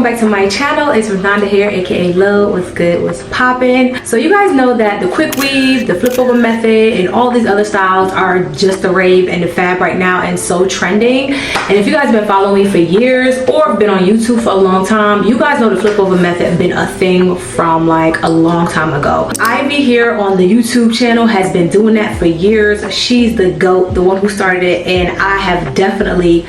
back to my channel. It's Nanda here, aka Lo. What's good, what's poppin'? So you guys know that the quick weave, the flip over method, and all these other styles are just the rave and the fab right now and so trending. And if you guys have been following me for years or been on YouTube for a long time, you guys know the flip over method been a thing from like a long time ago. Ivy here on the YouTube channel has been doing that for years. She's the GOAT, the one who started it, and I have definitely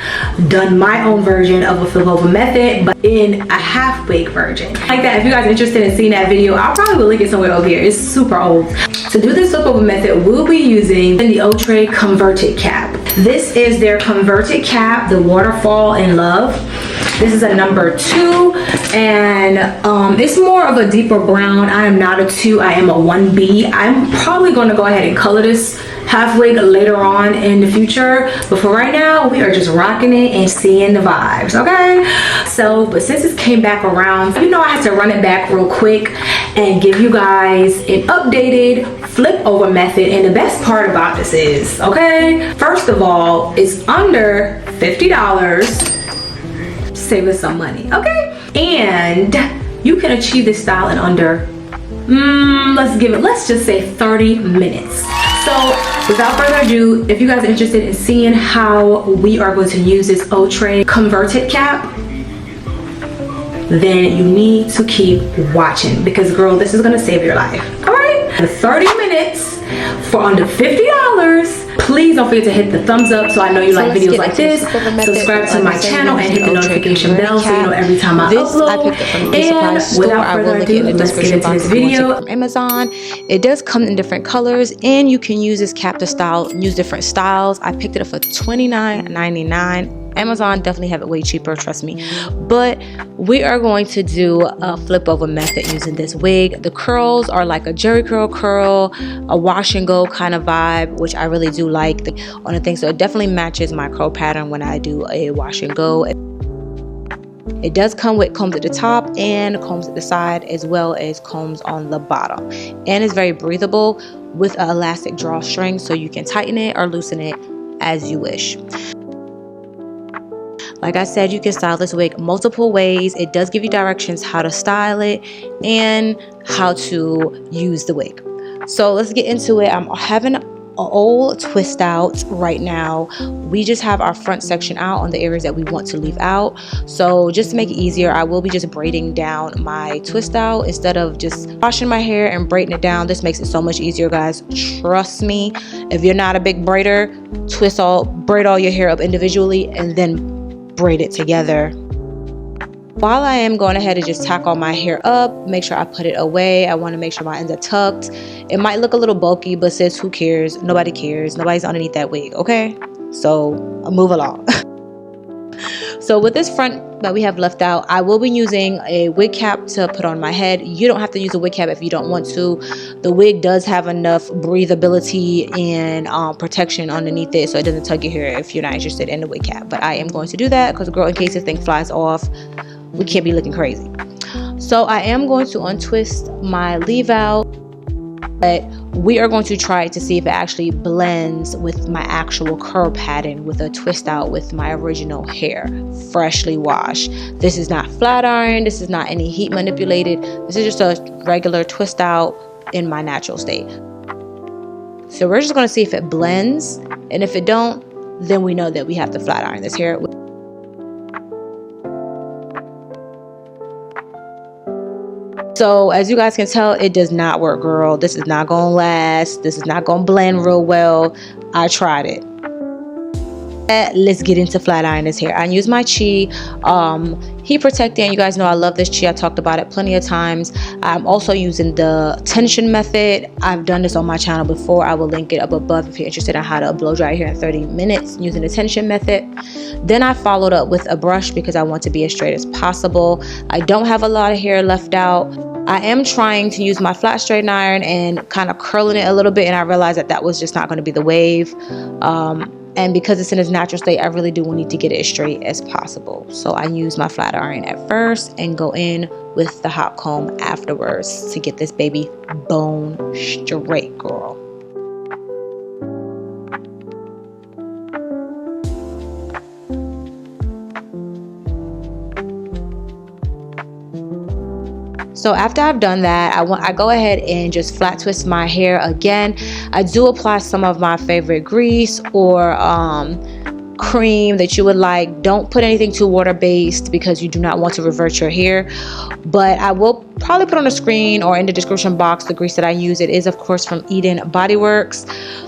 done my own version of a flip over method, but in a half wig version. Like that, if you guys are interested in seeing that video, I'll probably link it somewhere over here. It's super old. To do this flip over method, we'll be using the Outre Converti-Cap. This is their converted cap, the Waterfall in Love. This is a number 2, and it's more of a deeper brown. I am not a 2, I am a 1B. I'm probably going to go ahead and color this half wig later on in the future, but for right now we are just rocking it and seeing the vibes, okay? So, but since this came back around, you know I had to run it back real quick and give you guys an updated flip over method. And the best part about this is, okay, first of all, it's under $50. Save us some money, okay? And you can achieve this style in under let's just say 30 minutes. So without further ado, if you guys are interested in seeing how we are going to use this Outre converted cap, then you need to keep watching, because girl, this is gonna save your life. All right, for 30 minutes for under $50. Please don't forget to hit the thumbs up so I know you like videos like this. Subscribe to my channel and hit the notification bell so you know every time I upload. And without further ado, let's get into this video. From Amazon, it does come in different colors, and you can use this cap to style, use different styles. I picked it up for $29.99. Amazon definitely have it way cheaper, trust me. But we are going to do a flip over method using this wig. The curls are like a jerry curl, a wash and go kind of vibe, which I really do like on the thing. So it definitely matches my curl pattern when I do a wash and go. It does come with combs at the top and combs at the side, as well as combs on the bottom. And it's very breathable with an elastic drawstring, so you can tighten it or loosen it as you wish. Like I said, you can style this wig multiple ways. It does give you directions how to style it and how to use the wig. So let's get into it. I'm having an old twist out right now. We just have our front section out on the areas that we want to leave out. So just to make it easier, I will be just braiding down my twist out instead of just washing my hair and braiding it down. This makes it so much easier, guys. Trust me. If you're not a big braider, braid all your hair up individually and then braid it together. While I am going ahead and just tack all my hair up, make sure I put it away. I want to make sure my ends are tucked. It might look a little bulky, but sis, who cares? Nobody cares. Nobody's underneath that wig, okay? So move along. So with this front that we have left out, I will be using a wig cap to put on my head. You don't have to use a wig cap if you don't want to. The wig does have enough breathability and protection underneath it, so it doesn't tug your hair if you're not interested in the wig cap. But I am going to do that because, girl, in case this thing flies off, we can't be looking crazy. So I am going to untwist my leave out, but we are going to try to see if it actually blends with my actual curl pattern with a twist out with my original hair, freshly washed. This is not flat iron. This is not any heat manipulated. This is just a regular twist out in my natural state. So we're just going to see if it blends, and if it don't, then we know that we have to flat iron this hair. So as you guys can tell, it does not work, girl. This is not gonna last. This is not gonna blend real well. I tried it. Let's get into flat iron this hair. I use my Chi heat protectant. You guys know I love this Chi. I talked about it plenty of times. I'm also using the tension method. I've done this on my channel before. I will link it up above if you're interested in how to blow dry your hair in 30 minutes using the tension method. Then I followed up with a brush because I want to be as straight as possible. I don't have a lot of hair left out. I am trying to use my flat straighten iron and kind of curling it a little bit, and I realized that that was just not going to be the wave. And because it's in its natural state, I really do need to get it as straight as possible. So I use my flat iron at first and go in with the hot comb afterwards to get this baby bone straight, girl. So after I've done that, I go ahead and just flat twist my hair again. I do apply some of my favorite grease or cream that you would like. Don't put anything too water based because you do not want to revert your hair, but I will probably put on the screen or in the description box the grease that I use. It is of course from Eden Body Works,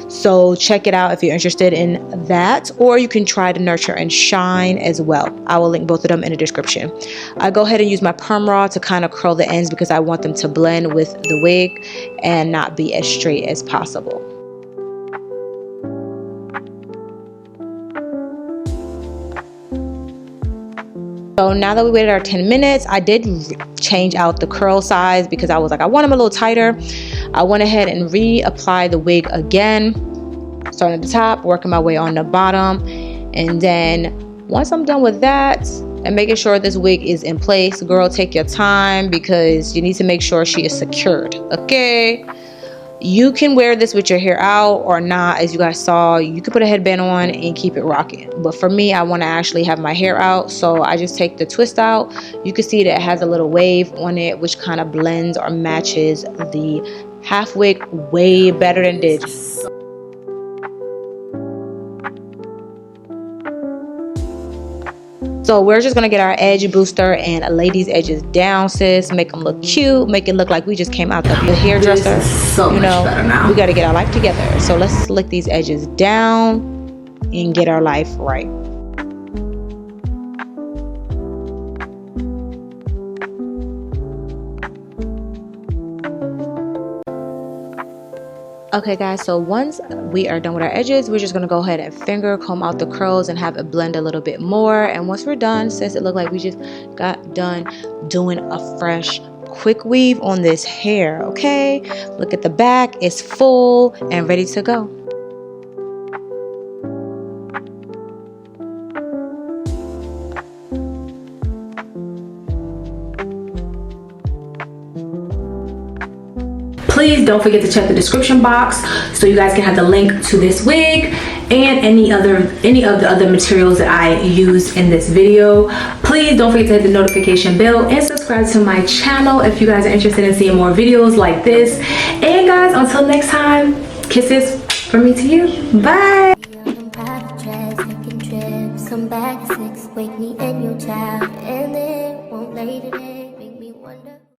so check it out if you're interested in that, or you can try the Nurture and Shine as well. I will link both of them in the description. I go ahead and use my perm rod to kind of curl the ends because I want them to blend with the wig and not be as straight as possible. So now that we waited our 10 minutes, I did change out the curl size because I was like, I want them a little tighter. I went ahead and reapply the wig again, starting at the top, working my way on the bottom. And then once I'm done with that and making sure this wig is in place, girl, take your time because you need to make sure she is secured, okay? You can wear this with your hair out or not. As you guys saw, you could put a headband on and keep it rocking, but for me, I want to actually have my hair out, so I just take the twist out. You can see that it has a little wave on it, which kind of blends or matches the half wig way better than it did. So we're just gonna get our edge booster and lay these edges down, sis. Make them look cute. Make it look like we just came out the hairdresser. So much better now. We gotta get our life together. So let's slick these edges down and get our life right. Okay guys, so once we are done with our edges, we're just gonna go ahead and finger comb out the curls and have it blend a little bit more. And once we're done, since it looked like we just got done doing a fresh quick weave on this hair, okay? Look at the back, it's full and ready to go. Please don't forget to check the description box so you guys can have the link to this wig and any of the other materials that I use in this video. Please don't forget to hit the notification bell and subscribe to my channel if you guys are interested in seeing more videos like this. And guys, until next time, kisses from me to you. Bye. Come back at 6, wake me and your child, and it won't lay today.